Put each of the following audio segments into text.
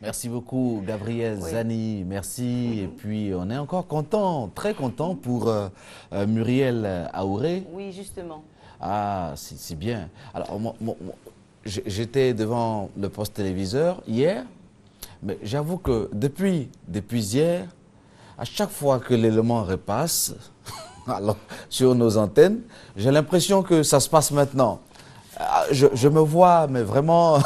Merci beaucoup, Gabrielle Zani. Merci. Et puis, on est encore content, très content pour Muriel Aouré. Oui, justement. Ah, c'est bien. Alors, j'étais devant le poste téléviseur hier, mais j'avoue que depuis hier, à chaque fois que l'élément repasse alors, sur nos antennes, j'ai l'impression que ça se passe maintenant. Je me vois, mais vraiment,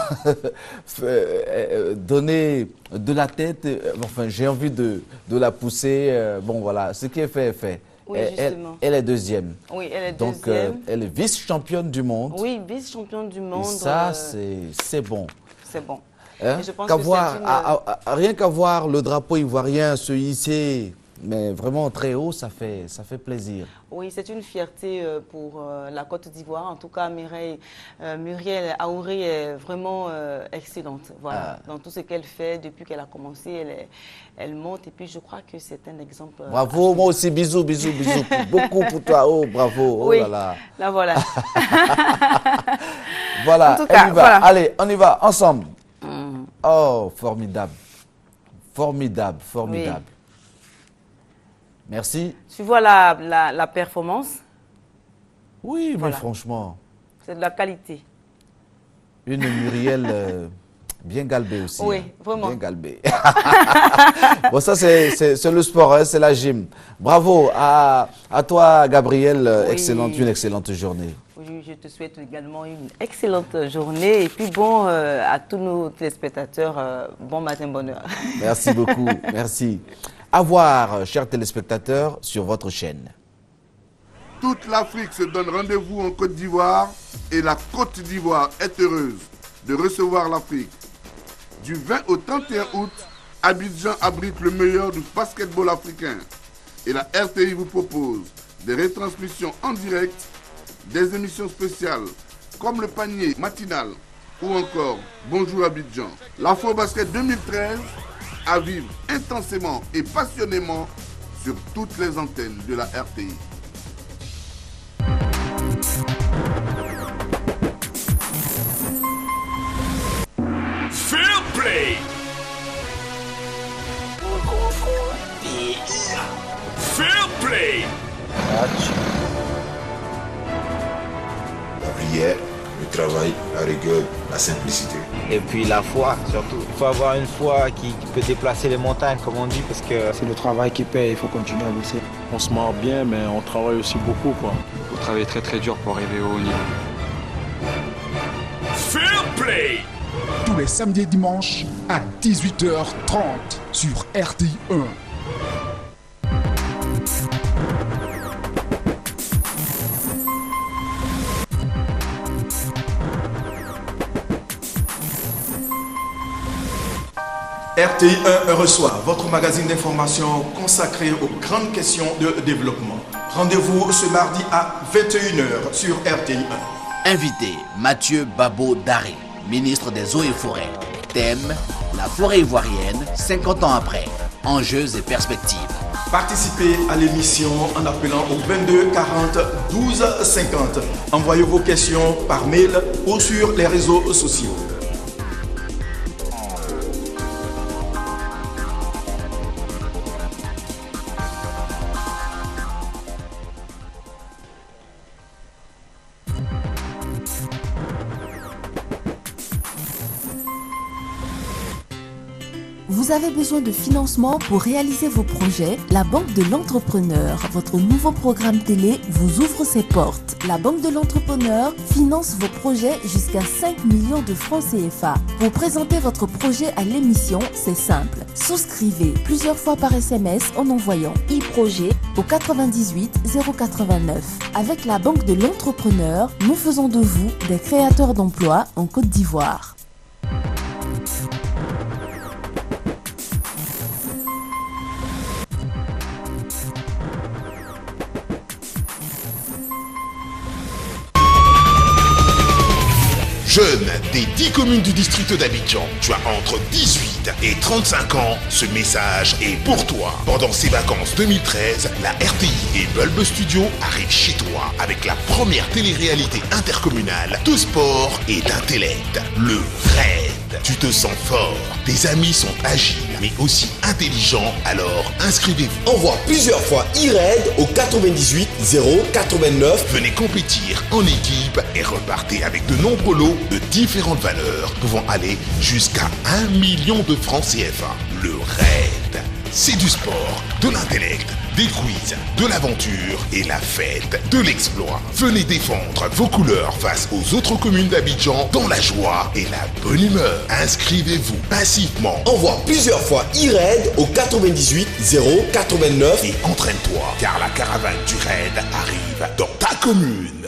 donner de la tête. Enfin, j'ai envie de la pousser. Bon, voilà, ce qui est fait est fait. Oui, elle est deuxième. Oui, elle est donc, deuxième. Elle est vice-championne du monde. Oui, vice-championne du monde. Et ça, c'est bon. C'est bon. Hein? Je pense que rien qu'à voir le drapeau ivoirien se hisser, mais vraiment très haut, ça fait plaisir. Oui, c'est une fierté pour la Côte d'Ivoire. En tout cas, Muriel Aouré est vraiment excellente. Voilà. Dans tout ce qu'elle fait, depuis qu'elle a commencé, elle monte. Et puis, je crois que c'est un exemple. Bravo, moi aussi, bisous. Beaucoup pour toi. Oh, bravo. Oui, oh là là. Là, voilà. Voilà, en tout cas, on y va. Voilà. Allez, on y va, ensemble. Oh, formidable. Formidable. Oui. Merci. Tu vois la performance? Oui, Voilà. mais franchement. C'est de la qualité. Une Muriel bien galbée aussi. Oui, hein. vraiment. Bien galbée. Bon, ça, c'est le sport, hein, c'est la gym. Bravo à toi, Gabrielle. Oui. Une excellente journée. Oui, je te souhaite également une excellente journée. Et puis, bon, à tous nos téléspectateurs, bon matin, bonne heure. Merci beaucoup. Merci. À voir, chers téléspectateurs, sur votre chaîne. Toute l'Afrique se donne rendez-vous en Côte d'Ivoire et la Côte d'Ivoire est heureuse de recevoir l'Afrique. Du 20 au 31 août, Abidjan abrite le meilleur du basketball africain. Et la RTI vous propose des retransmissions en direct, des émissions spéciales comme le panier matinal ou encore Bonjour Abidjan. L'Afro-Basket 2013 à vivre intensément et passionnément sur toutes les antennes de la RTI. Fair play. Fair play. La prière, le travail, la rigueur, la simplicité. Et puis la foi, surtout. Il faut avoir une foi qui peut déplacer les montagnes, comme on dit, parce que c'est le travail qui paie, il faut continuer à bosser. On se marre bien, mais on travaille aussi beaucoup, quoi. Il faut travailler très très dur pour arriver au haut niveau. Fair play. Tous les samedis et dimanches à 18h30 sur RTI 1. RTI 1 reçoit votre magazine d'information consacré aux grandes questions de développement. Rendez-vous ce mardi à 21h sur RTI 1. Invité Mathieu Babo Daré, ministre des Eaux et Forêts. Thème, la forêt ivoirienne, 50 ans après. Enjeux et perspectives. Participez à l'émission en appelant au 22 40 12 50. Envoyez vos questions par mail ou sur les réseaux sociaux. Vous avez besoin de financement pour réaliser vos projets? La Banque de l'Entrepreneur, votre nouveau programme télé, vous ouvre ses portes. La Banque de l'Entrepreneur finance vos projets jusqu'à 5 millions de francs CFA. Pour présenter votre projet à l'émission, c'est simple. Souscrivez plusieurs fois par SMS en envoyant e-projet au 98 089. Avec la Banque de l'Entrepreneur, nous faisons de vous des créateurs d'emplois en Côte d'Ivoire. Jeune des 10 communes du district d'Abidjan, tu as entre 18 et 35 ans, ce message est pour toi. Pendant ces vacances 2013, la RTI et Bulb Studio arrivent chez toi avec la première télé-réalité intercommunale de sport et d'intellect, le RAID. Tu te sens fort, tes amis sont agiles, mais aussi intelligents, alors inscrivez-vous. Envoie plusieurs fois IRED au 98 089. Venez compétir en équipe et repartez avec de nombreux lots de différentes valeurs, pouvant aller jusqu'à 1 million de francs CFA. Le RAID, c'est du sport, de l'intellect, des quiz, de l'aventure et la fête de l'exploit. Venez défendre vos couleurs face aux autres communes d'Abidjan dans la joie et la bonne humeur. Inscrivez-vous massivement. Envoie plusieurs fois IRED au 98 089 et entraîne-toi car la caravane du RAID arrive dans ta commune.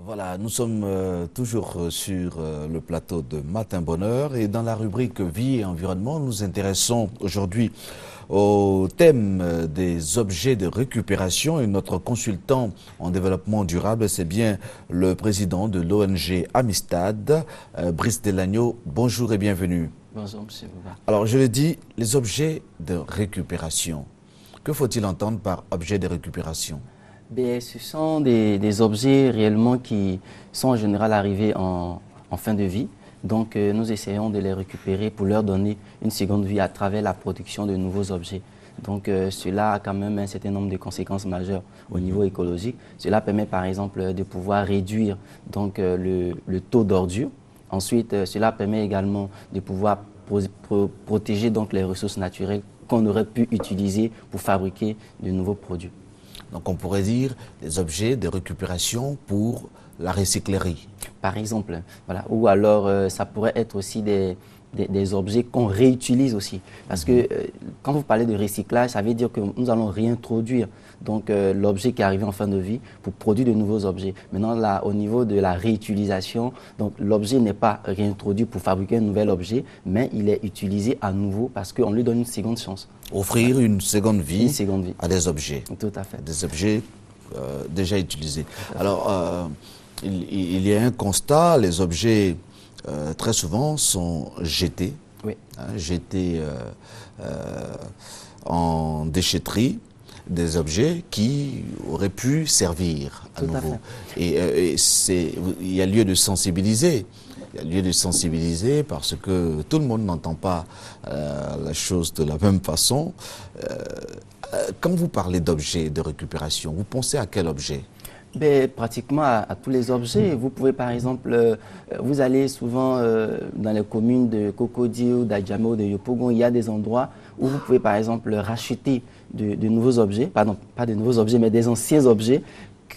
Voilà, nous sommes toujours sur le plateau de Matin Bonheur et dans la rubrique Vie et Environnement, nous intéressons aujourd'hui au thème des objets de récupération et notre consultant en développement durable, c'est bien le président de l'ONG Amistad, Brice Delagno. Bonjour et bienvenue. Bonjour, monsieur Bouba. Alors, je le dis, les objets de récupération. Que faut-il entendre par objet de récupération ? Ben, ce sont des objets réellement qui sont en général arrivés en fin de vie. Donc, nous essayons de les récupérer pour leur donner une seconde vie à travers la production de nouveaux objets. Donc, cela a quand même un certain nombre de conséquences majeures au niveau écologique. Cela permet par exemple de pouvoir réduire donc, le taux d'ordures. Ensuite, cela permet également de pouvoir protéger donc, les ressources naturelles qu'on aurait pu utiliser pour fabriquer de nouveaux produits. Donc on pourrait dire des objets de récupération pour la recyclerie. Par exemple, voilà. Ou alors ça pourrait être aussi des objets qu'on réutilise aussi. Parce que quand vous parlez de recyclage, ça veut dire que nous allons réintroduire donc l'objet qui est arrivé en fin de vie pour produire de nouveaux objets. Maintenant, là, au niveau de la réutilisation, donc l'objet n'est pas réintroduit pour fabriquer un nouvel objet, mais il est utilisé à nouveau parce qu'on lui donne une seconde chance. Offrir une seconde vie à des objets. Tout à fait. Des objets déjà utilisés. Alors, il y a un constat, les objets très souvent sont jetés, jetés en déchetterie, des objets qui auraient pu servir à nouveau. Et il y a lieu de sensibiliser. Il y a lieu de sensibiliser parce que tout le monde n'entend pas la chose de la même façon. Quand vous parlez d'objets de récupération, vous pensez à quel objet ? Ben, pratiquement à tous les objets. Vous pouvez par exemple, vous allez souvent dans les communes de Cocody ou d'Adjamé ou de Yopougon, il y a des endroits où vous pouvez par exemple racheter de nouveaux objets, pardon, pas de nouveaux objets, mais des anciens objets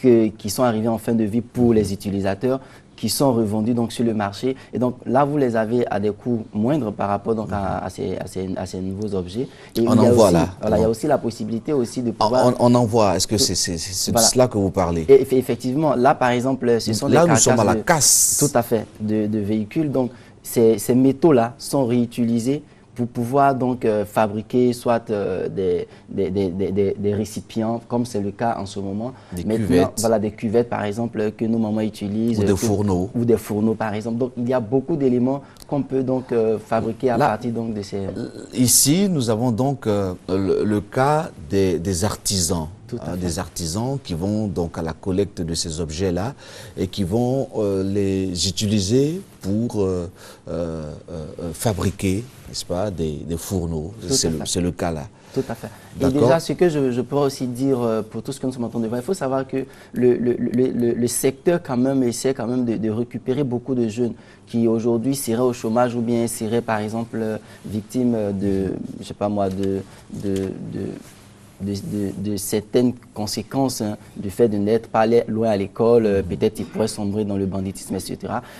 qui sont arrivés en fin de vie pour les utilisateurs, qui sont revendus donc sur le marché. Et donc là, vous les avez à des coûts moindres par rapport donc à ces nouveaux objets. Et on en voit là. Voilà, il y a aussi la possibilité aussi de pouvoir... On en voit. Est-ce que c'est de cela que vous parlez? Et effectivement, là par exemple, ce sont là, des carcasses... Là, nous sommes à la casse. Tout à fait, de véhicules. Donc ces métaux-là sont réutilisés pour pouvoir donc fabriquer soit des récipients, comme c'est le cas en ce moment. Des cuvettes. Voilà, des cuvettes, par exemple, que nos mamans utilisent. Ou des fourneaux. Ou des fourneaux, par exemple. Donc, il y a beaucoup d'éléments qu'on peut donc fabriquer à partir donc, de ces... Ici, nous avons donc le cas des artisans. Des artisans qui vont donc à la collecte de ces objets-là et qui vont les utiliser pour fabriquer, n'est-ce pas, des fourneaux. C'est le cas là. Tout à fait. Et déjà, ce que je pourrais aussi dire pour tout ce que nous sommes en train de voir, il faut savoir que le secteur quand même essaie quand même de récupérer beaucoup de jeunes qui aujourd'hui seraient au chômage ou bien seraient par exemple victimes de, je sais pas moi, de certaines conséquences du fait de n'être pas allé loin à l'école, peut-être ils pourraient sombrer dans le banditisme, etc.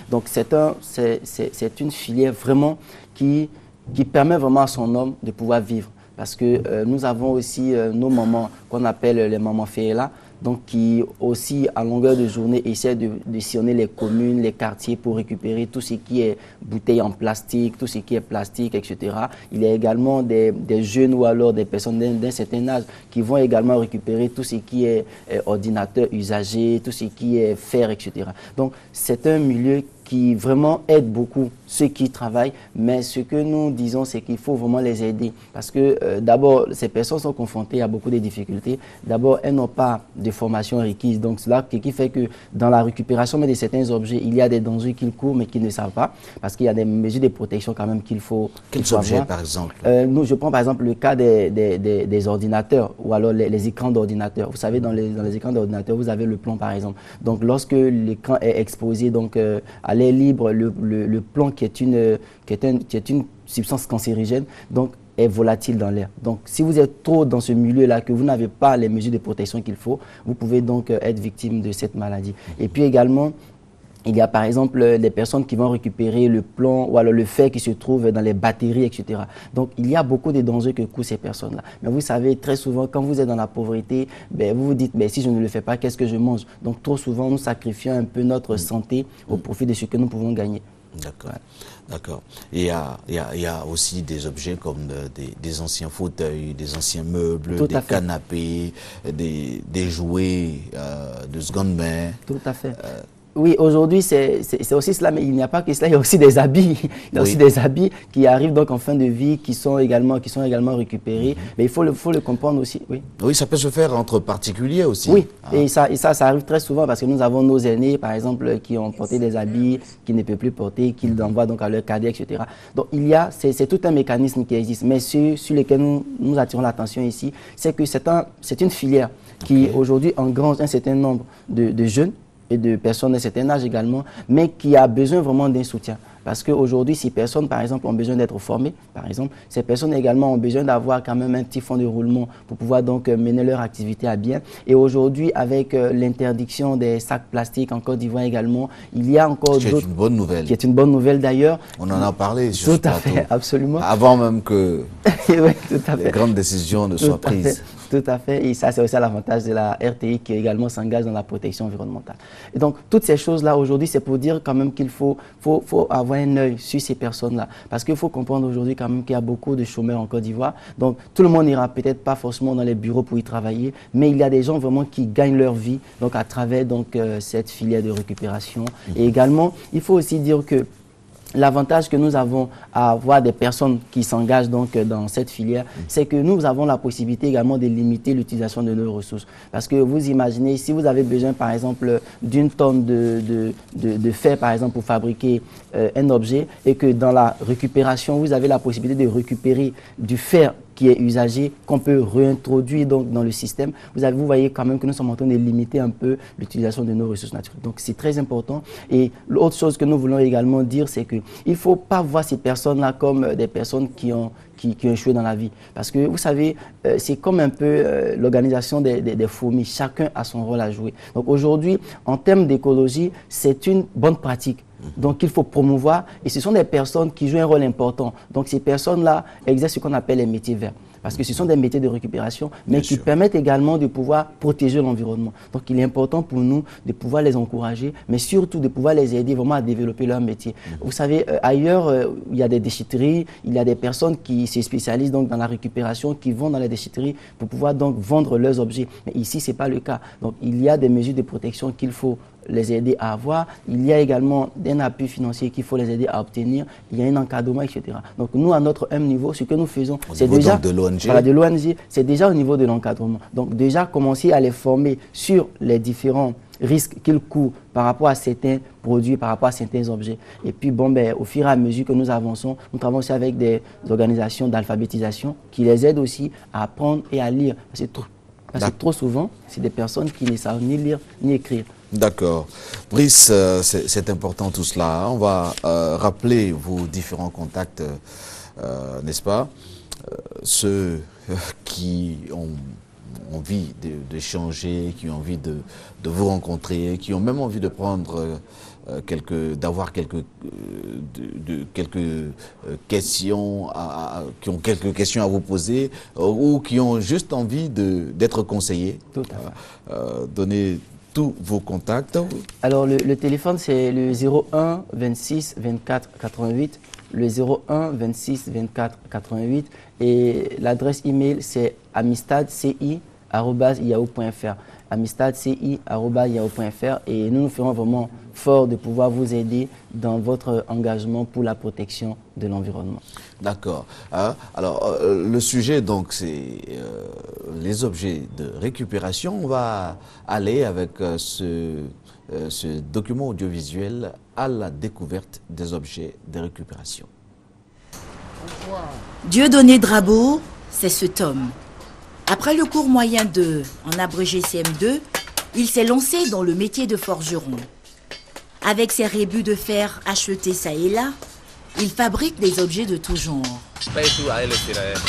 Donc c'est une filière vraiment qui permet vraiment à son homme de pouvoir vivre. Parce que nous avons aussi nos mamans qu'on appelle les mamans Féela, donc qui aussi à longueur de journée essaient de sillonner les communes, les quartiers pour récupérer tout ce qui est bouteilles en plastique, tout ce qui est plastique, etc. Il y a également des jeunes ou alors des personnes d'un certain âge qui vont également récupérer tout ce qui est ordinateur usagé, tout ce qui est fer, etc. Donc c'est un milieu qui vraiment aident beaucoup ceux qui travaillent, mais ce que nous disons, c'est qu'il faut vraiment les aider. Parce que d'abord, ces personnes sont confrontées à beaucoup de difficultés. D'abord, elles n'ont pas de formation requise. Donc, cela qui fait que dans la récupération de certains objets, il y a des dangers qu'ils courent, mais qu'ils ne savent pas. Parce qu'il y a des mesures de protection quand même qu'il faut Quels objets, avoir. Par exemple Nous, je prends par exemple le cas des ordinateurs ou alors les écrans d'ordinateur. Vous savez, dans les écrans d'ordinateur, vous avez le plomb par exemple. Donc, lorsque l'écran est exposé donc, à l'air libre, le plomb qui est une substance cancérigène, donc est volatile dans l'air. Donc, si vous êtes trop dans ce milieu-là, que vous n'avez pas les mesures de protection qu'il faut, vous pouvez donc être victime de cette maladie. Et puis également, il y a par exemple des personnes qui vont récupérer le plomb ou alors le fer qui se trouve dans les batteries, etc. Donc, il y a beaucoup de dangers que courent ces personnes-là. Mais vous savez, très souvent, quand vous êtes dans la pauvreté, vous vous dites, si je ne le fais pas, qu'est-ce que je mange? Donc, trop souvent, nous sacrifions un peu notre santé au profit de ce que nous pouvons gagner. D'accord. D'accord. Et il y a aussi des objets comme des anciens fauteuils, des anciens meubles, des canapés, des jouets de seconde main. Tout à fait. Oui, aujourd'hui, c'est aussi cela, mais il n'y a pas que cela, il y a aussi des habits. Il y a aussi des habits qui arrivent donc en fin de vie, qui sont également récupérés. Mais il faut le comprendre aussi. Oui. Oui, ça peut se faire entre particuliers aussi. Oui, et ça arrive très souvent parce que nous avons nos aînés, par exemple, qui ont porté des habits qu'ils ne peuvent plus porter, qu'ils envoient donc à leur cadet, etc. Donc, c'est tout un mécanisme qui existe. Mais sur lequel nous attirons l'attention ici, c'est que c'est une filière qui aujourd'hui engrange un certain nombre de jeunes et de personnes d'un certain âge également, mais qui a besoin vraiment d'un soutien. Parce qu'aujourd'hui, ces personnes, par exemple, ont besoin d'être formées, par exemple, ces personnes également ont besoin d'avoir quand même un petit fonds de roulement pour pouvoir donc mener leur activité à bien. Et aujourd'hui, avec l'interdiction des sacs plastiques en Côte d'Ivoire également, il y a encore d'autres... C'est une bonne nouvelle. Qui est une bonne nouvelle d'ailleurs. On en a parlé sur ce plateau. Tout à fait, absolument. Avant même que oui, tout à fait. les grandes décisions ne soient prises. Tout à fait, et ça c'est aussi l'avantage de la RTI qui également s'engage dans la protection environnementale. Et donc toutes ces choses-là aujourd'hui, c'est pour dire quand même qu'il faut avoir un œil sur ces personnes-là. Parce qu'il faut comprendre aujourd'hui quand même qu'il y a beaucoup de chômeurs en Côte d'Ivoire. Donc tout le monde n'ira peut-être pas forcément dans les bureaux pour y travailler, mais il y a des gens vraiment qui gagnent leur vie donc, à travers donc, cette filière de récupération. Et également, il faut aussi dire que l'avantage que nous avons à avoir des personnes qui s'engagent donc dans cette filière, c'est que nous avons la possibilité également de limiter l'utilisation de nos ressources. Parce que vous imaginez, si vous avez besoin par exemple d'une tonne de fer par exemple pour fabriquer un objet et que dans la récupération, vous avez la possibilité de récupérer du fer qui est usagé, qu'on peut réintroduire donc dans le système, vous voyez quand même que nous sommes en train de limiter un peu l'utilisation de nos ressources naturelles. Donc c'est très important. Et l'autre chose que nous voulons également dire, c'est qu'il ne faut pas voir ces personnes-là comme des personnes qui ont échoué dans la vie. Parce que vous savez, c'est comme un peu l'organisation des fourmis. Chacun a son rôle à jouer. Donc aujourd'hui, en termes d'écologie, c'est une bonne pratique. Donc il faut promouvoir, et ce sont des personnes qui jouent un rôle important. Donc ces personnes-là exercent ce qu'on appelle les métiers verts. Parce que ce sont des métiers de récupération, mais qui permettent également de pouvoir protéger l'environnement. Donc il est important pour nous de pouvoir les encourager, mais surtout de pouvoir les aider vraiment à développer leur métier. Vous savez, ailleurs, il y a des déchetteries, il y a des personnes qui se spécialisent donc dans la récupération, qui vont dans les déchetteries pour pouvoir donc vendre leurs objets. Mais ici, ce n'est pas le cas. Donc il y a des mesures de protection qu'il faut les aider à avoir. Il y a également un appui financier qu'il faut les aider à obtenir. Il y a un encadrement, etc. Donc nous, à notre niveau, ce que nous faisons, c'est déjà de l'ONG, c'est déjà au niveau de l'encadrement. Donc déjà, commencer à les former sur les différents risques qu'ils courent par rapport à certains produits, par rapport à certains objets. Et puis, au fur et à mesure que nous avançons, nous travaillons aussi avec des organisations d'alphabétisation qui les aident aussi à apprendre et à lire. Parce que trop souvent, c'est des personnes qui ne savent ni lire ni écrire. D'accord. Brice, c'est important tout cela. On va rappeler vos différents contacts, n'est-ce pas? Ceux qui ont envie d'échanger, qui ont envie de vous rencontrer, qui ont même envie de prendre d'avoir quelques questions, qui ont quelques questions à vous poser, ou qui ont juste envie d'être conseillés. Tout à fait. Donnez tous vos contacts. Alors le téléphone c'est le 01 26 24 88, le 01 26 24 88 et l'adresse email c'est amistadci @yahoo.fr. amistadci@yahoo.fr et nous nous ferons vraiment fort de pouvoir vous aider dans votre engagement pour la protection de l'environnement. D'accord. Alors, le sujet, donc, c'est les objets de récupération. On va aller avec ce document audiovisuel à la découverte des objets de récupération. Dieudonné Drabeau, c'est cet homme. Après le cours moyen 2, en abrégé CM2, il s'est lancé dans le métier de forgeron. Avec ses rébus de fer achetés ça et là, il fabrique des objets de tout genre. Pas du tout avec le ferrailleur.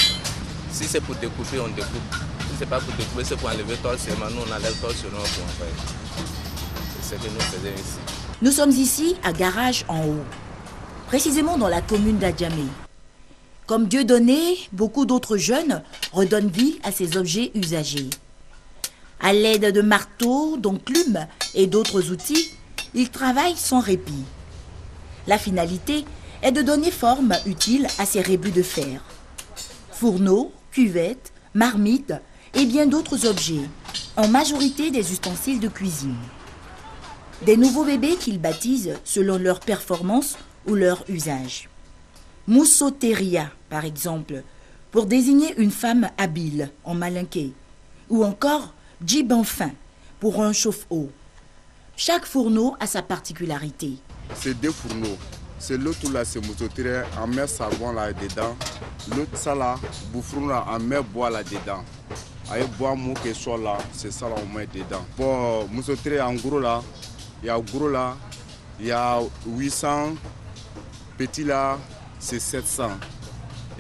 Si c'est pour découper, on découpe. Si c'est pas pour découper, c'est pour enlever tol seulement. Nous, on enlève tol seulement pour en faire. C'est ce que nous faisons ici. Nous sommes ici à Garage en haut, précisément dans la commune d'Adjamé. Comme Dieudonné, beaucoup d'autres jeunes redonnent vie à ces objets usagés. À l'aide de marteaux, d'enclumes et d'autres outils, ils travaillent sans répit. La finalité est de donner forme utile à ces rébus de fer. Fourneaux, cuvettes, marmites et bien d'autres objets, en majorité des ustensiles de cuisine. Des nouveaux bébés qu'ils baptisent selon leur performance ou leur usage. Moussoteria, par exemple, pour désigner une femme habile en malinqué, ou encore djibanfin pour un chauffe-eau. Chaque fourneau a sa particularité. C'est deux fourneaux. C'est l'autre là, c'est moussoteria, on met savon là dedans. L'autre ça là, bouffron là, on met bois là dedans. Avec bois mou que soit là, c'est ça là, on met dedans. Bon, moussoteria en gros là, il y a 800 petits là. C'est 700.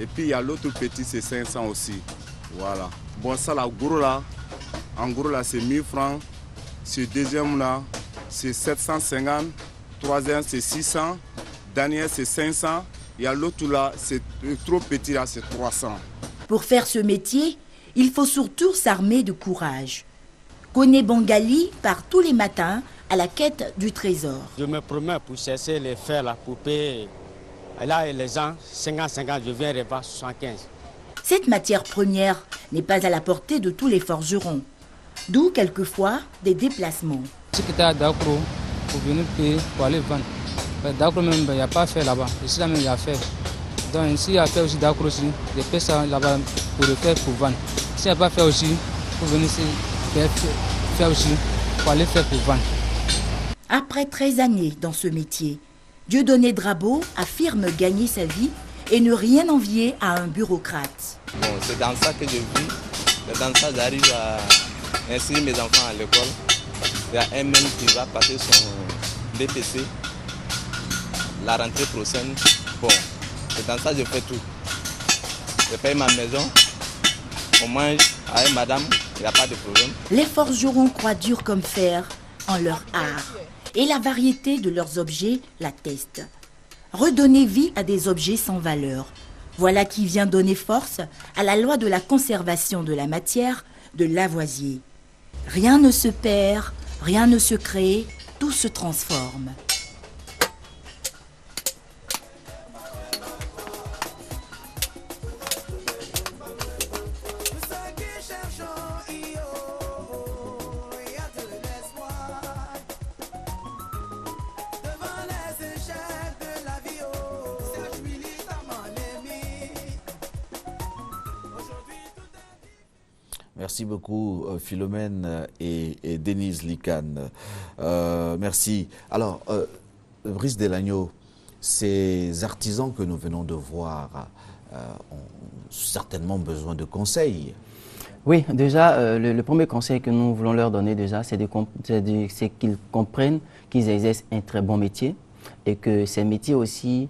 Et puis il y a l'autre petit, c'est 500 aussi. Voilà. Bon, ça là, gros là, en gros là, c'est 1000 francs. Ce deuxième là, c'est 750. Troisième, c'est 600. Dernier, c'est 500. Il y a l'autre là, c'est trop petit là, c'est 300. Pour faire ce métier, il faut surtout s'armer de courage. Koné Bangali part tous les matins à la quête du trésor. Je me promets pour chercher les fers là, pour payer. Et là, les gens, 50-50, je viens revoir 75. Cette matière première n'est pas à la portée de tous les forgerons. D'où quelquefois des déplacements. Si tu es à Dakro, pour venir payer, pour aller vendre. Dakro même, il n'y a pas à faire là-bas. Ici, là même, il y a à faire. Donc ici, il y a à faire aussi Dakro aussi. Je paie ça là-bas pour le faire, pour vendre. S'il n'y a pas à faire aussi, pour venir ici, faire aussi, pour aller faire pour vendre. Après 13 années dans ce métier, Dieudonné Drabeau affirme gagner sa vie et ne rien envier à un bureaucrate. Bon, c'est dans ça que je vis. C'est dans ça que j'arrive à inscrire mes enfants à l'école. Il y a un même qui va passer son DPC la rentrée prochaine. Bon, c'est dans ça que je fais tout. Je paye ma maison, on mange avec madame, il n'y a pas de problème. Les forgerons croient dur comme fer en leur art. Et la variété de leurs objets l'atteste. Redonner vie à des objets sans valeur. Voilà qui vient donner force à la loi de la conservation de la matière de Lavoisier. Rien ne se perd, rien ne se crée, tout se transforme. Merci beaucoup Philomène et Denise Licane. Merci. Alors, Brice Delagno, ces artisans que nous venons de voir ont certainement besoin de conseils. Oui, déjà, le premier conseil que nous voulons leur donner déjà, c'est qu'ils comprennent qu'ils exercent un très bon métier et que ces métiers aussi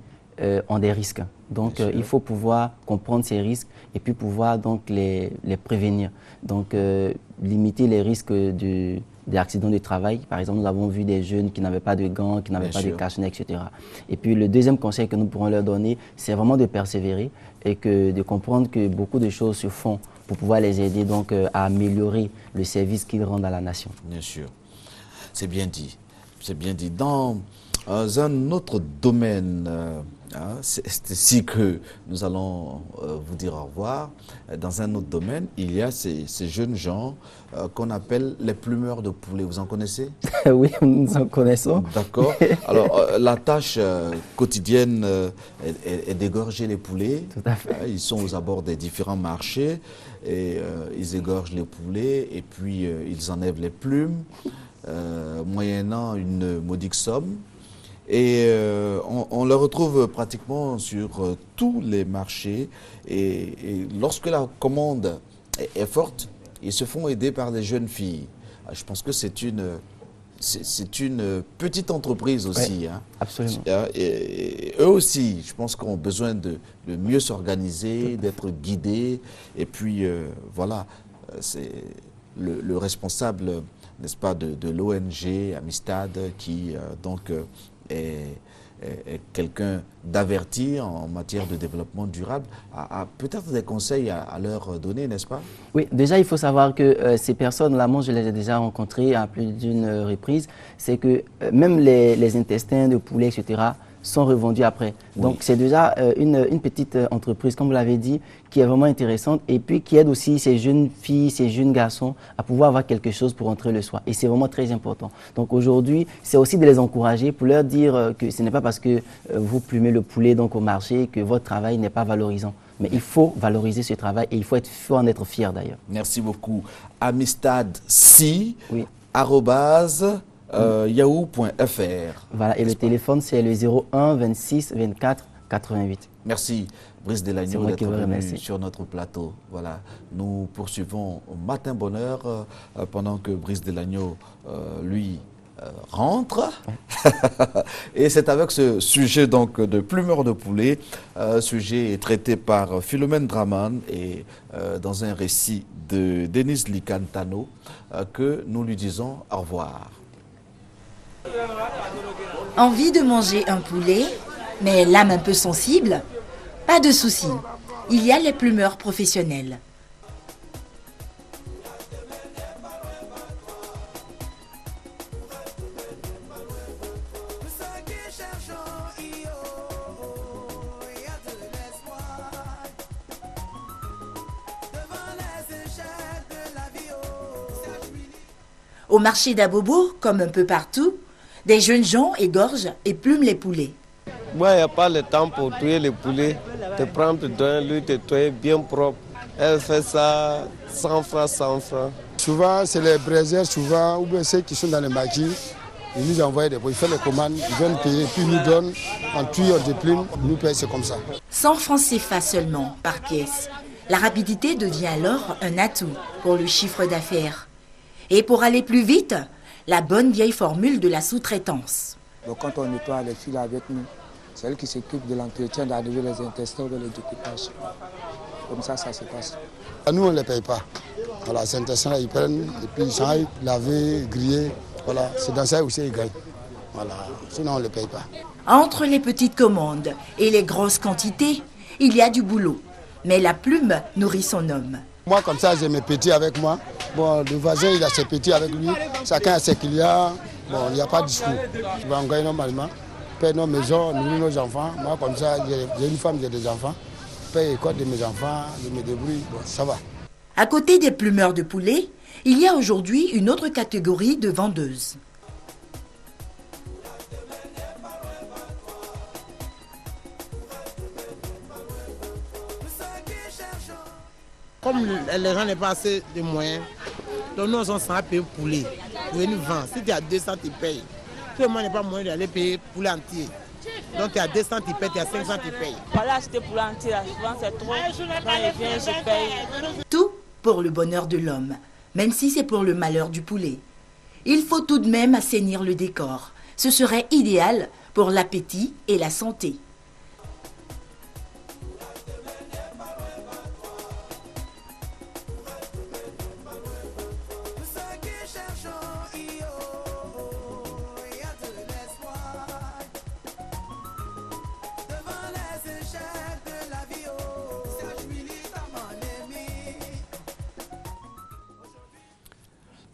ont des risques. Donc, il faut pouvoir comprendre ces risques et puis pouvoir donc les prévenir. Donc, limiter les risques des accidents de travail. Par exemple, nous avons vu des jeunes qui n'avaient pas de gants, qui n'avaient pas de cache-nez, etc. Et puis, le deuxième conseil que nous pourrons leur donner, c'est vraiment de persévérer et de comprendre que beaucoup de choses se font pour pouvoir les aider donc, à améliorer le service qu'ils rendent à la nation. Bien sûr. C'est bien dit. C'est bien dit. Dans un autre domaine, C'est ici que nous allons vous dire au revoir. Dans un autre domaine, il y a ces jeunes gens qu'on appelle les plumeurs de poulets. Vous en connaissez? Oui, nous en connaissons. D'accord. Alors, la tâche quotidienne est d'égorger les poulets. Tout à fait. Ils sont aux abords des différents marchés et ils égorgent les poulets et puis ils enlèvent les plumes, moyennant une modique somme. Et on le retrouve pratiquement sur tous les marchés. Et lorsque la commande est forte, ils se font aider par des jeunes filles. Je pense que c'est une petite entreprise aussi. Oui, absolument. Et eux aussi, je pense qu'on a besoin de mieux s'organiser, d'être guidés. Et puis, voilà, c'est le responsable, n'est-ce pas, de l'ONG Amistad qui, donc, est quelqu'un d'averti en matière de développement durable, a peut-être des conseils à leur donner, n'est-ce pas? Oui, déjà il faut savoir que ces personnes-là, moi je les ai déjà rencontrées à plus d'une reprise, c'est que même les intestins de poulet, etc., sont revendus après. Oui. Donc c'est déjà une petite entreprise, comme vous l'avez dit, qui est vraiment intéressante et puis qui aide aussi ces jeunes filles, ces jeunes garçons à pouvoir avoir quelque chose pour rentrer le soir. Et c'est vraiment très important. Donc aujourd'hui, c'est aussi de les encourager pour leur dire que ce n'est pas parce que vous plumez le poulet donc au marché que votre travail n'est pas valorisant. Mais il faut valoriser ce travail et il faut en être fier d'ailleurs. Merci beaucoup. Amistad.si, oui. @yahoo.fr. Voilà, et le téléphone, c'est le 01 26 24 88. Merci, Brice Delagno, d'être venu sur notre plateau. Voilà, nous poursuivons au Matin Bonheur pendant que Brice Delagno, lui, rentre. Et c'est avec ce sujet donc de plumeur de poulet, sujet traité par Philomène Draman et dans un récit de Denis Licantano que nous lui disons au revoir. Envie de manger un poulet, mais l'âme un peu sensible? Pas de souci, il y a les plumeurs professionnels. Au marché d'Abobo, comme un peu partout, des jeunes gens égorgent et plument les poulets. Moi, il n'y a pas le temps pour tuer les poulets. Te prendre d'un lui, te tuer bien propre. Elle fait ça 100 francs, 100 francs. Souvent, c'est les braiseurs, souvent, ou bien ceux qui sont dans les maquis. Ils nous envoient des poulets, ils font les commandes, ils viennent payer, puis ils nous donnent, en tuyau de plume, nous payent, c'est comme ça. 100 francs CFA seulement par pièce. La rapidité devient alors un atout pour le chiffre d'affaires. Et pour aller plus vite, la bonne vieille formule de la sous-traitance. Donc quand on nettoie les fils avec nous, c'est elle qui s'occupe de l'entretien, d'enlever les intestins, de les découpage. Comme ça se passe. Nous, on ne les paye pas. Voilà, ces intestins-là, ils prennent, et puis ils s'en laver, griller. Voilà, c'est dans ça aussi ils gagnent. Voilà, sinon on ne les paye pas. Entre les petites commandes et les grosses quantités, il y a du boulot. Mais la plume nourrit son homme. Moi, comme ça, j'ai mes petits avec moi. Bon, le voisin, il a ses petits avec lui. Chacun a ses clients. Bon, il n'y a pas de discours. Je vais en gagner normalement. Paye nos maisons, nourrir nos enfants. Moi, comme ça, j'ai une femme, j'ai des enfants. Paye l'école de mes enfants, je me débrouille. Bon, ça va. À côté des plumeurs de poulet, il y a aujourd'hui une autre catégorie de vendeuses. Comme les gens n'ont pas assez de moyens, donc nous on s'en payer poulet. Pour venir vendre. Si tu as 200, tu payes. Tout le monde n'a pas moyen d'aller payer poulet entier. Donc tu as 200, tu payes, tu as 500, tu payes. Voilà, acheter poulet entier, souvent c'est trop. Quand il vient, je paye. Tout pour le bonheur de l'homme, même si c'est pour le malheur du poulet. Il faut tout de même assainir le décor. Ce serait idéal pour l'appétit et la santé.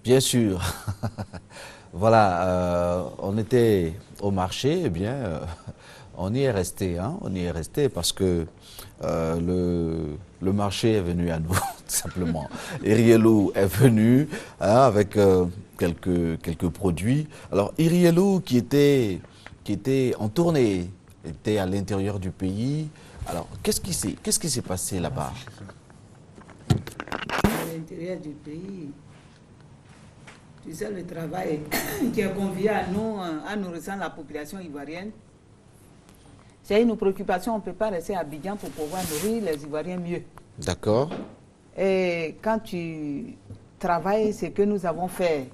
Bien sûr. Voilà, on était au marché, eh bien, On y est resté, hein, on y est resté parce que le marché est venu à nous, tout simplement. Irielou est venu hein, avec quelques produits. Alors, Irielou qui était en tournée, était à l'intérieur du pays. Alors, qu'est-ce qui s'est passé là-bas? À l'intérieur du pays, tu sais, le travail qui est convié à nous, en nourrissant la population ivoirienne, c'est une préoccupation. On ne peut pas rester à Abidjan pour pouvoir nourrir les Ivoiriens mieux. D'accord. Et quand tu travailles, ce que nous avons fait,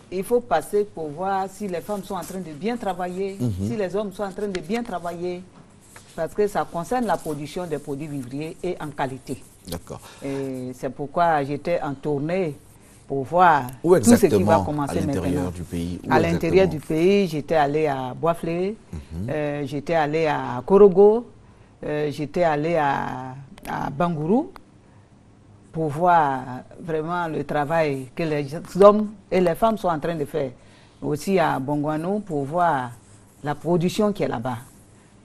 il faut passer pour voir si les femmes sont en train de bien travailler, si les hommes sont en train de bien travailler, parce que ça concerne la production des produits vivriers et en qualité. D'accord. Et c'est pourquoi j'étais en tournée pour voir où tout ce qui va commencer à l'intérieur maintenant. Du pays. À l'intérieur du pays, j'étais allé à Boisflé, j'étais allé à Korogo, j'étais allé à Bangourou pour voir vraiment le travail que les hommes et les femmes sont en train de faire. Aussi à Bongouanou pour voir la production qui est là-bas.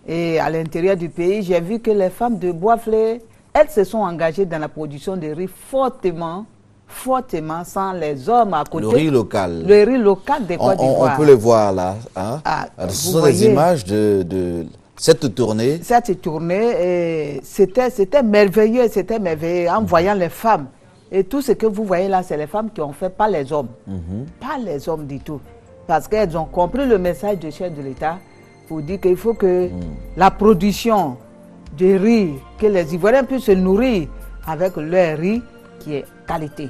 Et à l'intérieur du pays, j'ai vu que les femmes de Boisflé, elles se sont engagées dans la production de riz fortement, sans les hommes à côté. Le riz local. Le riz local des Côte d'Ivoire. On peut le voir là. Hein? Ce sont des images de cette tournée. Cette tournée, c'était merveilleux, en voyant les femmes. Et tout ce que vous voyez là, c'est les femmes qui ont fait, pas les hommes. Pas les hommes du tout. Parce qu'elles ont compris le message du chef de l'État pour dire qu'il faut que la production de riz, que les Ivoiriens puissent se nourrir avec leur riz qui est qualité.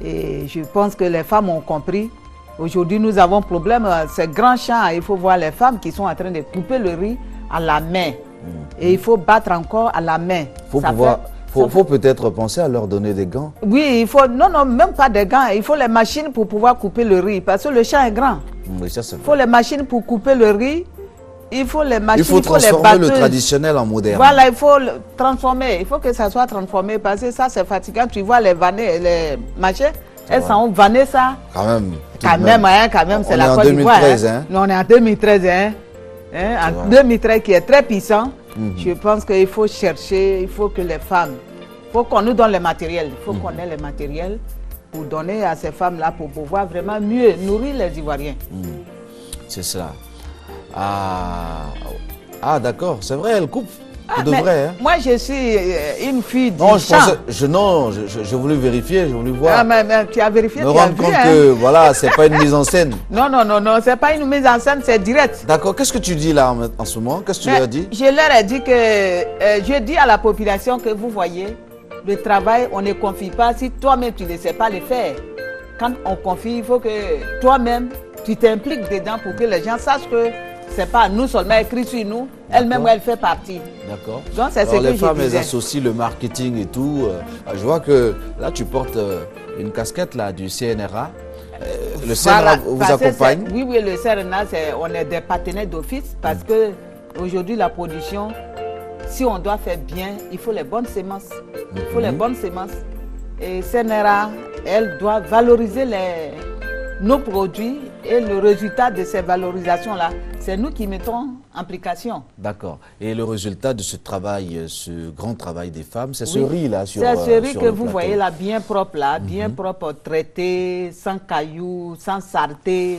Et je pense que les femmes ont compris. Aujourd'hui, nous avons problème, ces grands champs, il faut voir les femmes qui sont en train de couper le riz à la main. Et il faut battre encore à la main. Il faut peut-être penser à leur donner des gants. Oui, il faut, non, même pas des gants. Il faut les machines pour pouvoir couper le riz, parce que le champ est grand. Oui, ça, il faut les machines pour couper le riz. Il faut les machines, il faut transformer le traditionnel en moderne. Voilà, il faut le transformer. Il faut que ça soit transformé, parce que ça, c'est fatigant. Tu vois les vannées, les machins, elles sont vannées ça. Quand même. Quand même, c'est la Côte d'Ivoire. On est en 2013, en 2013 qui est très puissant. Je pense qu'il faut chercher, il faut que les femmes, il faut qu'on nous donne le matériel. Il faut qu'on ait le matériel pour donner à ces femmes-là pour pouvoir vraiment mieux nourrir les Ivoiriens. C'est cela. Ah d'accord, c'est vrai, elle coupe. De vrai, hein. Moi, je suis une fille du champ. Je voulais vérifier, je voulais voir. Ah, mais tu as vérifié, me rendre compte que, voilà, c'est pas une mise en scène. Non, c'est pas une mise en scène, c'est direct. D'accord, qu'est-ce que tu dis là en ce moment? Qu'est-ce que tu leur as dit? Je leur ai dit que, je dis à la population que vous voyez, le travail, on ne confie pas si toi-même tu ne sais pas le faire. Quand on confie, il faut que toi-même, tu t'impliques dedans pour que les gens sachent que c'est pas nous seulement écrit sur nous, elle-même elle fait partie. D'accord. Donc c'est ce que les femmes, je disais. elles associent le marketing et tout. Je vois que là tu portes une casquette là du CNRA. Le CNRA vous accompagne? Oui, le CNRA, on est des partenaires d'office parce que aujourd'hui la production, si on doit faire bien, il faut les bonnes semences. Il faut les bonnes semences. Et CNRA, elle doit valoriser nos produits et le résultat de ces valorisations-là, c'est nous qui mettons en application. D'accord. Et le résultat de ce travail, ce grand travail des femmes, c'est ce riz-là sur c'est ce riz sur que vous plateau. voyez là, bien propre là, bien propre, traité, sans cailloux, sans sarté.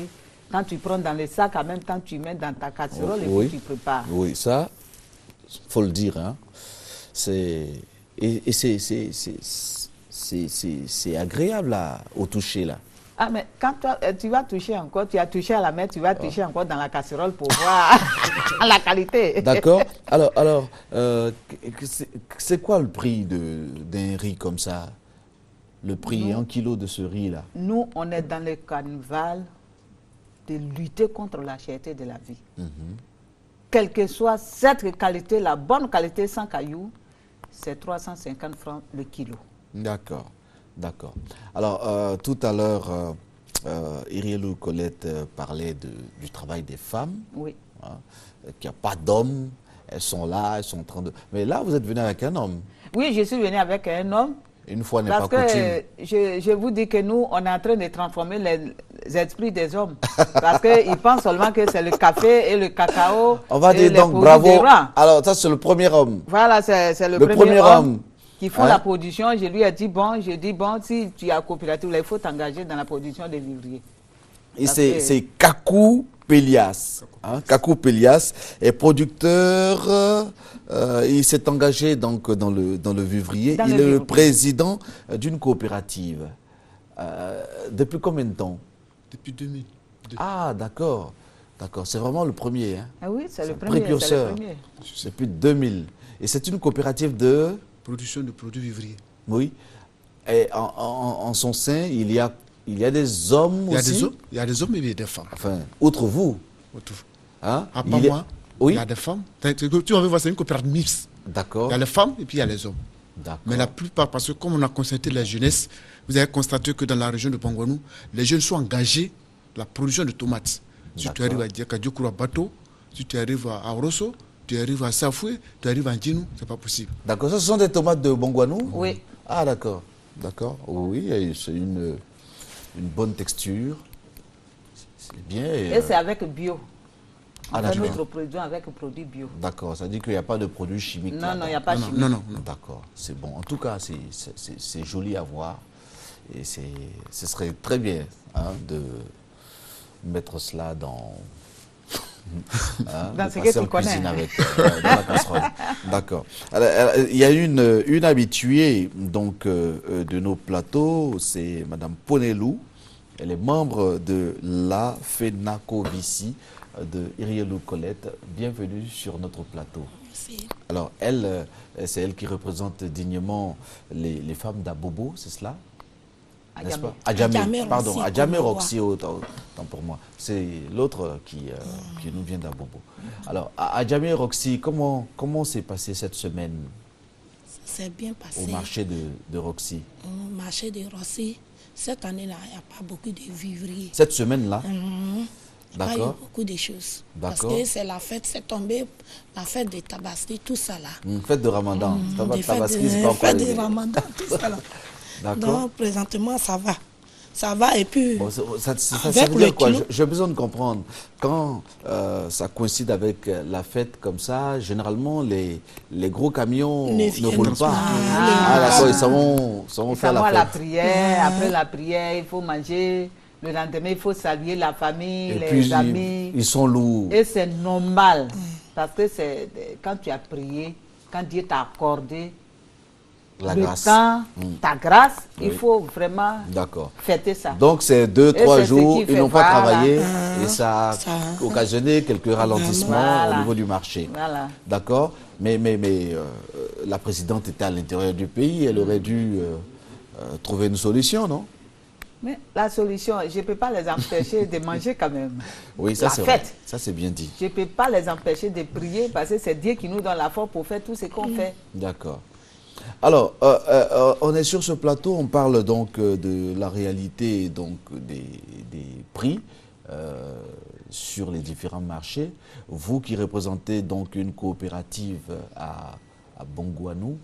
Quand tu prends dans les sacs, en même temps tu mets dans ta casserole et puis tu prépares. Oui, ça, faut le dire. Hein. C'est agréable là, au toucher là. Ah, mais quand tu vas toucher encore, tu as touché à la main, tu vas toucher encore dans la casserole pour voir la qualité. D'accord. Alors c'est quoi le prix d'un riz comme ça? Le prix, 1 kilo de ce riz-là? Nous, on est dans le carnaval de lutter contre la cherté de la vie. Quelle que soit cette qualité, la bonne qualité sans cailloux, c'est 350 francs le kilo. D'accord. D'accord. Alors, tout à l'heure, Irielou Colette parlait du travail des femmes. Oui. Hein, qu'il n'y a pas d'hommes, elles sont là, elles sont en train de... Mais là, vous êtes venu avec un homme. Oui, je suis venu avec un homme. Une fois n'est pas coutume. Parce que je vous dis que nous, on est en train de transformer esprits des hommes. Parce qu'ils pensent seulement que c'est le café et le cacao. On va dire les donc produits bravo. des rangs. Alors, ça, c'est le premier homme. Voilà, c'est le premier homme qui font la production. Je lui ai dit, bon, si tu as coopérative, il faut t'engager dans la production des vivriers. Et c'est Kakou Pélias. Kakou Pélias est producteur. Il s'est engagé donc dans le vivrier. Il est le président d'une coopérative. Depuis combien de temps? Depuis 2000. Ah, d'accord. D'accord. C'est vraiment le premier. Hein? Ah oui, c'est le premier. Précurseur. Depuis 2000. Et c'est une coopérative de... production de produits vivriers. Oui. Et en son sein, il y a des hommes aussi. Il y a des hommes et des femmes. Enfin, outre vous. Hein? À part moi, il y a des femmes. Tu vas voir, c'est une coopérative mixte. D'accord. Il y a les femmes et puis il y a les hommes. Mais la plupart, parce que comme on a constaté la jeunesse, vous avez constaté que dans la région de Bongouanou, les jeunes sont engagés dans la production de tomates. Si tu arrives à Diakadiokoura Bato, si tu arrives à Oroso, tu arrives à Safoué, tu arrives à Ndjinou, c'est pas possible. D'accord, ce sont des tomates de Bongouanou? Oui. Ah, d'accord. D'accord. Oui, c'est une bonne texture. C'est bien. Et c'est avec bio. On fait d'accord. notre produit avec produit bio. D'accord, ça dit qu'il n'y a pas de produits chimiques. Non, il n'y a pas de chimiques. Non. D'accord, c'est bon. En tout cas, c'est joli à voir. Et ce serait très bien de mettre cela dans ce que tu connais. Avec, dans la casserole. D'accord. Il y a une habituée donc, de nos plateaux, c'est Madame Ponelou. Elle est membre de la FENACOVICI de Irielou Colette. Bienvenue sur notre plateau. Merci. Alors, c'est elle qui représente dignement les femmes d'Abobo, c'est cela? N'est-ce pas? Adjamé, pardon, Adjamé Roxy, autant pour moi. C'est l'autre qui nous vient d'Abobo. Alors, Adjamé Roxy, comment s'est passée cette semaine? C'est bien passé. Au marché de Roxy. Au marché de Roxy, cette année-là, il n'y a pas beaucoup de vivriers. Cette semaine-là? D'accord. Il y a beaucoup de choses. Parce que c'est la fête, c'est tombé, la fête de Tabaski, tout ça là. Fête de Ramadan. Tabaski, c'est pas encore fête de Ramadan, tout ça là. D'accord. Donc, présentement, ça va. Ça va, et puis... Bon, ça veut dire quoi? J'ai besoin de comprendre. Quand ça coïncide avec la fête comme ça, généralement, les gros camions ne roulent pas. D'accord, ils vont faire la prière. Après la prière, il faut manger. Le lendemain, il faut saluer la famille, et les puis, amis. Ils sont lourds. Et c'est normal. Parce que quand tu as prié, quand Dieu t'a accordé le temps, ta grâce, il faut vraiment fêter ça. Donc, c'est 2-3 jours, ils n'ont pas travaillé et ça a occasionné quelques ralentissements au niveau du marché. Voilà. D'accord. Mais la présidente était à l'intérieur du pays, elle aurait dû trouver une solution, non? Mais la solution, je ne peux pas les empêcher de manger quand même. Oui, ça c'est vrai. Ça c'est bien dit. Je ne peux pas les empêcher de prier parce que c'est Dieu qui nous donne la force pour faire tout ce qu'on fait. D'accord. Alors, on est sur ce plateau, on parle donc de la réalité donc, des prix sur les différents marchés. Vous qui représentez donc une coopérative à Bongouanou,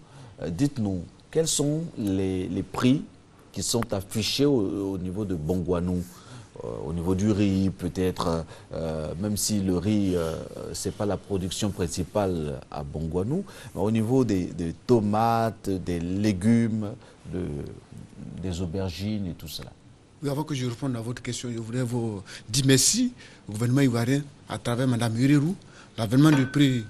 dites-nous, quels sont les prix qui sont affichés au niveau de Bongouanou, au niveau du riz peut-être, même si le riz, ce n'est pas la production principale à Bongouanou, mais au niveau des tomates, des légumes, des aubergines et tout cela. Oui, avant que je réponde à votre question, je voudrais vous dire merci au gouvernement ivoirien, à travers Mme Urerou, l'avènement du prix,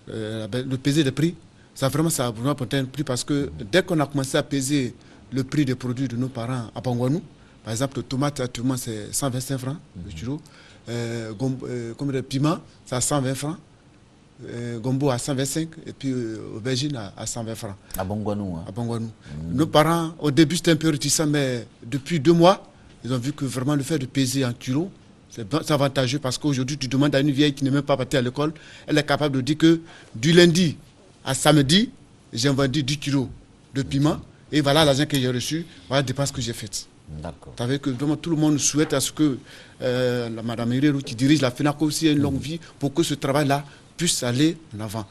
le peser des prix. Ça vraiment, ça a vraiment porté un prix parce que dès qu'on a commencé à peser le prix des produits de nos parents à Bongouanou, par exemple, le tomate actuellement c'est 125 francs le kilo, comme le piment, c'est à 120 francs, gombo à 125 et puis aubergine à 120 francs. À Bongouanou. À Bongouanou. Nos parents, au début c'était un peu réticent, mais depuis 2 mois, ils ont vu que vraiment le fait de peser en kilos, c'est avantageux parce qu'aujourd'hui tu demandes à une vieille qui n'est même pas partie à l'école, elle est capable de dire que du lundi à samedi, j'ai vendu 10 kilos de piment. Et voilà l'argent que j'ai reçu, voilà la dépense que j'ai faite. D'accord. Vous savez que vraiment tout le monde souhaite à ce que Mme Herrero qui dirige la FENACO aussi ait une longue vie pour que ce travail-là puisse aller en avant.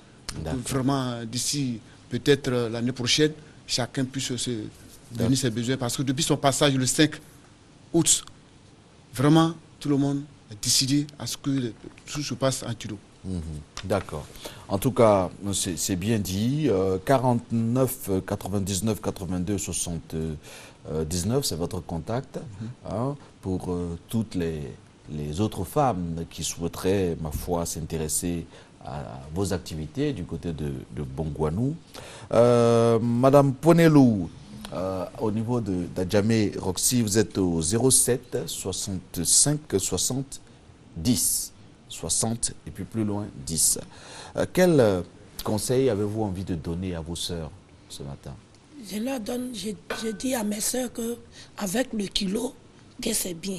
Vraiment, d'ici peut-être l'année prochaine, chacun puisse se donner ses besoins. Parce que depuis son passage le 5 août vraiment, tout le monde a décidé à ce que tout se passe en Tudo. D'accord. En tout cas, c'est bien dit. 49 99 82 79, c'est votre contact pour toutes les autres femmes qui souhaiteraient, ma foi, s'intéresser à vos activités du côté de Bongouanou. Madame Ponelou, au niveau d'Adjamé Roxy, vous êtes au 07 65 60 10. 60 et puis plus loin 10. Quel conseil avez-vous envie de donner à vos sœurs ce matin? Je leur donne, je dis à mes sœurs qu'avec le kilo, que c'est bien.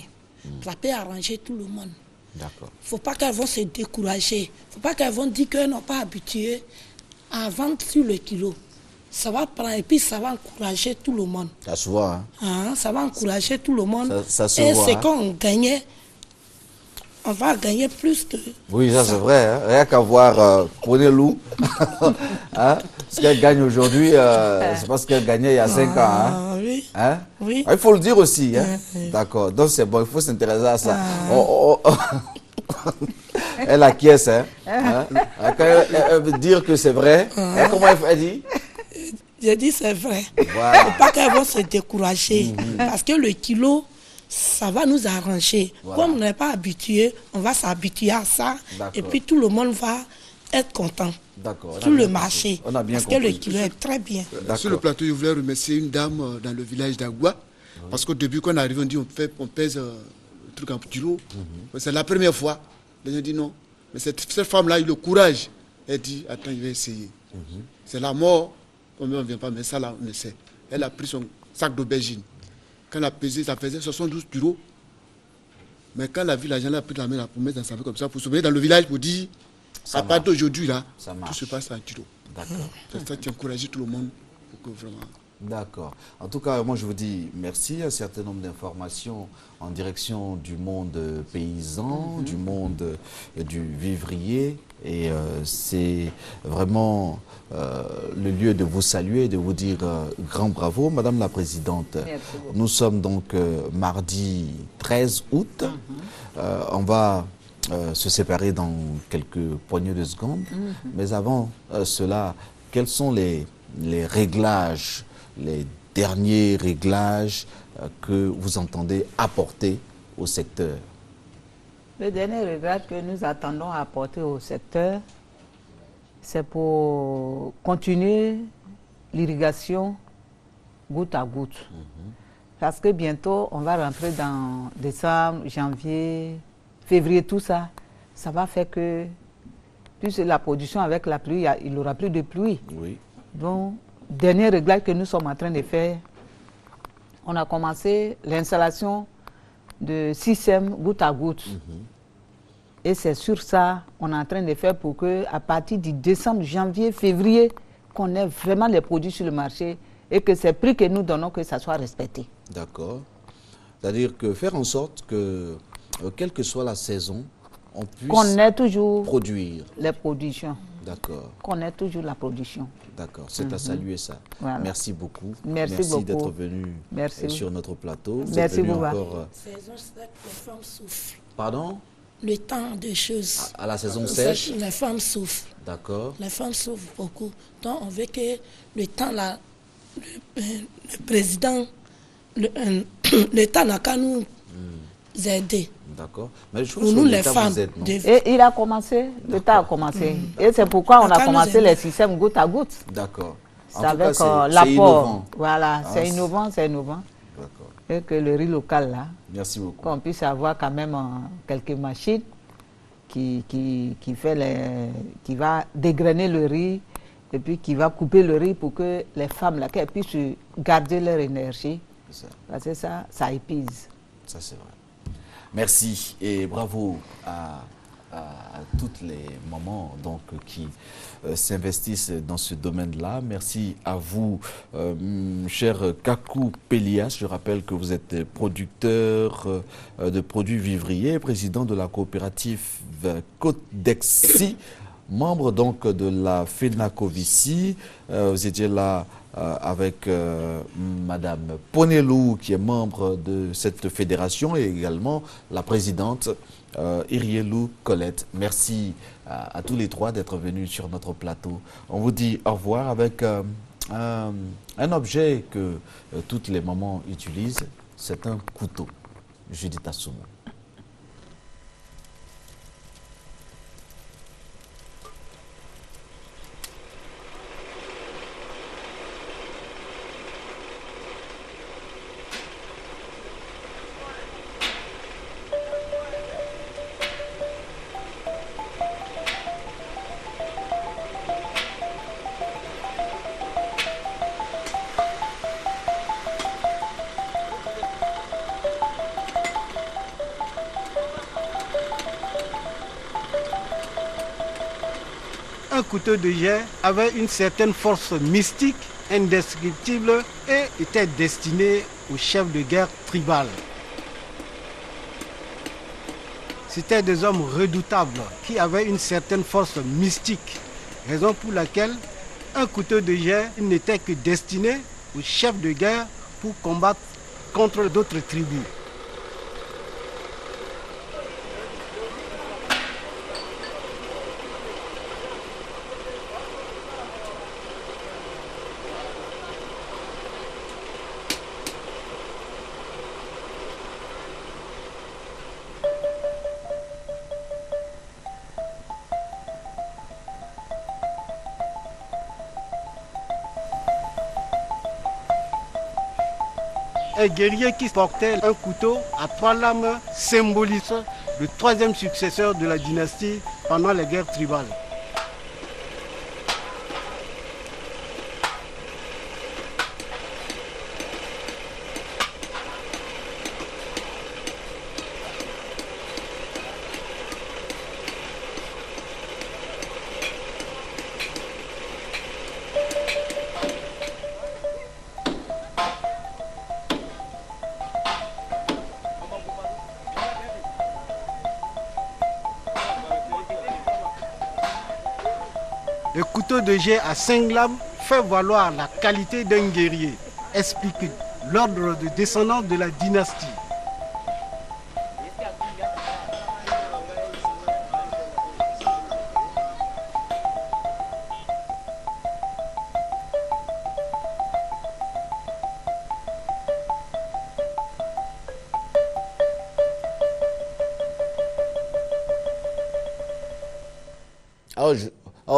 Ça peut arranger tout le monde. D'accord. Il ne faut pas qu'elles vont se décourager. Il ne faut pas qu'elles vont dire qu'elles n'ont pas habitué à vendre sur le kilo. Ça va prendre et puis ça va encourager tout le monde. Ça se voit. Ça va encourager tout le monde. Ça se et voit. c'est qu'on gagnait. On va gagner plus que... Oui, ça c'est vrai. Rien qu'à voir Ponelou, ce qu'elle gagne aujourd'hui, c'est pas ce qu'elle gagnait il y a 5 ans. Oui. Oui. Il faut le dire aussi. D'accord. Donc c'est bon, il faut s'intéresser à ça. Elle acquiesce. Quand elle veut dire que c'est vrai, comment elle dit? J'ai dit c'est vrai. Voilà. Il ne faut pas qu'elles vont se décourager. Parce que le kilo... ça va nous arranger. Voilà. Comme on n'est pas habitué, on va s'habituer à ça. Et puis tout le monde va être content. Sur le marché. On a bien parce compris. que le kilo est très bien. Sur le plateau, je voulais remercier une dame dans le village d'Agua. Parce qu'au début, quand on arrive, on dit on pèse le truc en kilo. C'est la première fois. Les gens disent non. Mais cette femme-là a eu le courage. Elle dit attends, je vais essayer. C'est la mort. On ne vient pas, mais ça là, on le sait. Elle a pris son sac d'aubergine. Quand elle a pesé, ça faisait 72 kilos. Mais quand elle a vu l'argent, elle a pris la main pour mettre dans sa vie comme ça, pour se mettre dans le village pour dire, à partir d'aujourd'hui, là, tout se passe en kilo. D'accord. C'est ça qui encourage tout le monde. Pour que vraiment... D'accord. En tout cas, moi je vous dis merci. Un certain nombre d'informations en direction du monde paysan, du monde du vivrier. Et c'est vraiment le lieu de vous saluer, de vous dire grand bravo. Madame la Présidente, nous sommes donc mardi 13 août. On va se séparer dans quelques poignées de secondes. Mais avant cela, quels sont les réglages, les derniers réglages que vous entendez apporter au secteur? Le dernier réglage que nous attendons à apporter au secteur, c'est pour continuer l'irrigation goutte à goutte. Parce que bientôt, on va rentrer dans décembre, janvier, février, tout ça. Ça va faire que, plus la production avec la pluie, il n'y aura plus de pluie. Oui. Donc, dernier réglage que nous sommes en train de faire, on a commencé l'installation de système goutte à goutte. Et c'est sur ça qu'on est en train de faire pour qu'à partir du décembre, janvier, février, qu'on ait vraiment les produits sur le marché et que ces prix que nous donnons, que ça soit respecté. D'accord. C'est-à-dire que faire en sorte que, quelle que soit la saison, on puisse ait toujours produire. Les productions. D'accord. Qu'on ait toujours la production. D'accord, c'est à saluer ça. Voilà. Merci beaucoup. Merci d'être venu sur notre plateau. Merci beaucoup. Saison sèche, les femmes souffrent. Pardon? Le temps des choses. À la saison sèche? Les femmes souffrent. D'accord. Les femmes souffrent beaucoup. Donc on veut que le temps là, le président, l'État n'a qu'à nous aider. D'accord. Mais je pour nous les femmes. Et il a commencé, l'État a commencé. Et c'est pourquoi on a commencé les systèmes goutte à goutte. D'accord. C'est avec l'apport. Voilà, c'est innovant, c'est innovant. D'accord. Et que le riz local là, merci beaucoup. Qu'on puisse avoir quand même quelques machines qui va dégrainer le riz et puis qui va couper le riz pour que les femmes là, qu'elles puissent garder leur énergie. Ça. Parce que ça épuise. Ça c'est vrai. Merci et bravo à toutes les mamans donc, qui s'investissent dans ce domaine-là. Merci à vous, cher Kakou Pélias. Je rappelle que vous êtes producteur de produits vivriers, président de la coopérative Côte d'Exi. membre donc de la FENACOVICI. Vous étiez là avec Madame Ponelou, qui est membre de cette fédération, et également la présidente Irielou Colette. Merci à tous les trois d'être venus sur notre plateau. On vous dit au revoir avec un objet que toutes les mamans utilisent, c'est un couteau. Judith Assoumou. Un couteau de jet avait une certaine force mystique, indescriptible, et était destiné aux chefs de guerre tribal. C'étaient des hommes redoutables qui avaient une certaine force mystique, raison pour laquelle un couteau de jet n'était que destiné aux chefs de guerre pour combattre contre d'autres tribus. Un guerrier qui portait un couteau à 3 lames symbolise le 3e successeur de la dynastie pendant les guerres tribales. Le couteau de jet à 5 lames fait valoir la qualité d'un guerrier, explique l'ordre de descendance de la dynastie.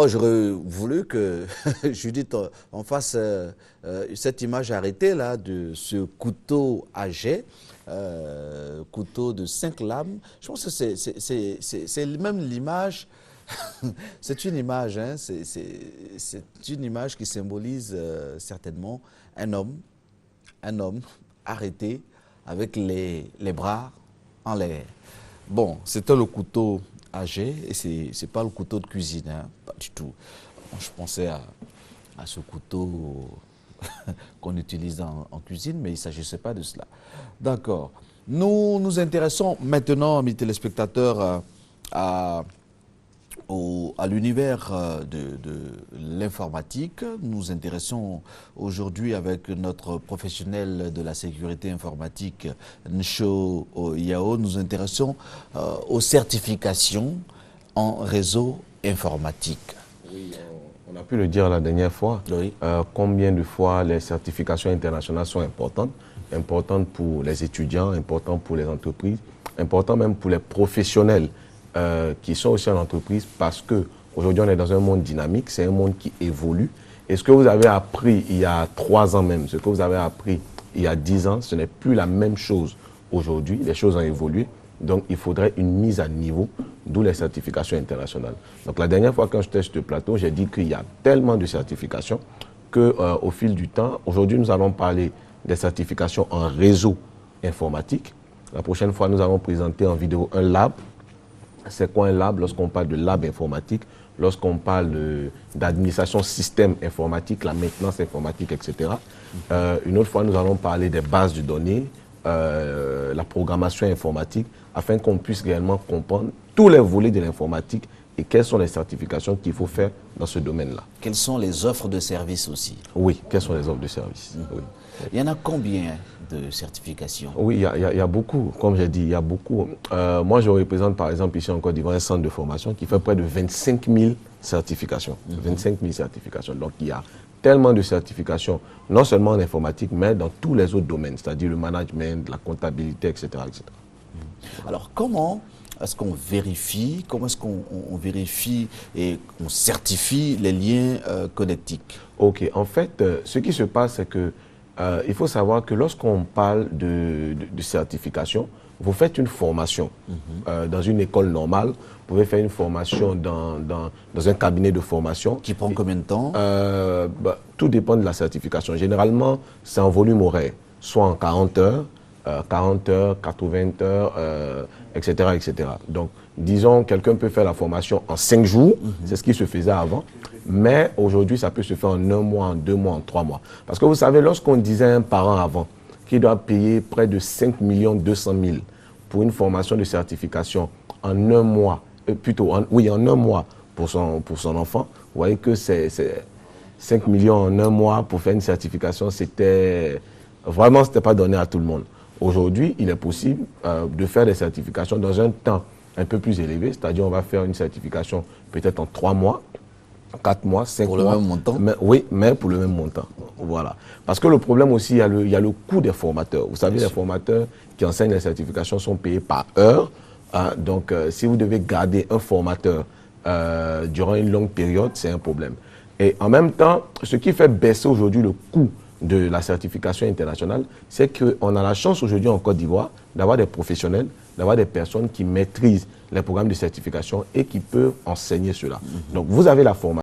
J'aurais voulu que Judith on fasse cette image arrêtée là de ce couteau à jet, couteau de 5 lames. Je pense que c'est même l'image, c'est une image, hein, c'est une image qui symbolise certainement un homme arrêté avec les bras en l'air. Bon, c'était le couteau à jet, et c'est pas le couteau de cuisine, hein, pas du tout. Je pensais à ce couteau qu'on utilise en cuisine, mais il ne s'agissait pas de cela. D'accord. Nous nous intéressons maintenant, amis téléspectateurs, à l'univers de l'informatique. Nous nous intéressons aujourd'hui avec notre professionnel de la sécurité informatique, Ncho Yao, nous nous intéressons aux certifications en réseau informatique. Oui, on a pu le dire la dernière fois, oui. Combien de fois les certifications internationales sont importantes pour les étudiants, importantes pour les entreprises, importantes même pour les professionnels qui sont aussi en entreprise, parce qu'aujourd'hui on est dans un monde dynamique, c'est un monde qui évolue. Et ce que vous avez appris il y a 3 ans même, ce que vous avez appris il y a 10 ans, ce n'est plus la même chose aujourd'hui. Les choses ont évolué, donc il faudrait une mise à niveau, d'où les certifications internationales. Donc la dernière fois quand j'étais sur ce plateau, j'ai dit qu'il y a tellement de certifications qu'au fil du temps, aujourd'hui nous allons parler des certifications en réseau informatique. La prochaine fois, nous allons présenter en vidéo un lab. C'est quoi un lab? Lorsqu'on parle de lab informatique, lorsqu'on parle d'administration système informatique, la maintenance informatique, etc. Une autre fois, nous allons parler des bases de données, la programmation informatique, afin qu'on puisse réellement comprendre tous les volets de l'informatique et quelles sont les certifications qu'il faut faire dans ce domaine-là. Quelles sont les offres de services aussi? Oui, quelles sont les offres de services? Oui. Il y en a combien de certifications? Oui, il y a beaucoup. Comme j'ai dit, il y a beaucoup. Moi, je représente par exemple ici en Côte d'Ivoire un centre de formation qui fait près de 25 000 certifications. 25 000 certifications. Donc, il y a tellement de certifications, non seulement en informatique, mais dans tous les autres domaines, c'est-à-dire le management, la comptabilité, etc. etc. Alors, comment est-ce qu'on vérifie, et on certifie les liens connectiques? Ok, en fait, ce qui se passe, c'est que il faut savoir que lorsqu'on parle de certification, vous faites une formation dans une école normale. Vous pouvez faire une formation dans un cabinet de formation. Qui prend combien de temps? Tout dépend de la certification. Généralement, c'est en volume horaire, soit en 40 heures, 80 heures, etc., etc. Donc, disons, quelqu'un peut faire la formation en 5 jours, c'est ce qui se faisait avant, mais aujourd'hui, ça peut se faire en 1 mois, en 2 mois, en 3 mois. Parce que vous savez, lorsqu'on disait à un parent avant qu'il doit payer près de 5 200 000 pour une formation de certification en 1 mois, en 1 mois pour son enfant, vous voyez que c'est 5 millions en 1 mois pour faire une certification, c'était pas donné à tout le monde. Aujourd'hui, il est possible de faire des certifications dans un temps un peu plus élevé, c'est-à-dire on va faire une certification peut-être en 3 mois, 4 mois, 5 mois. Pour le même montant? Oui, mais pour le même montant. Voilà. Parce que le problème aussi, il y a le coût des formateurs. Vous savez, les formateurs qui enseignent les certifications sont payés par heure. Donc, si vous devez garder un formateur durant une longue période, c'est un problème. Et en même temps, ce qui fait baisser aujourd'hui le coût de la certification internationale, c'est qu'on a la chance aujourd'hui en Côte d'Ivoire d'avoir des professionnels, d'avoir des personnes qui maîtrisent les programmes de certification et qui peuvent enseigner cela. Donc, vous avez la formation.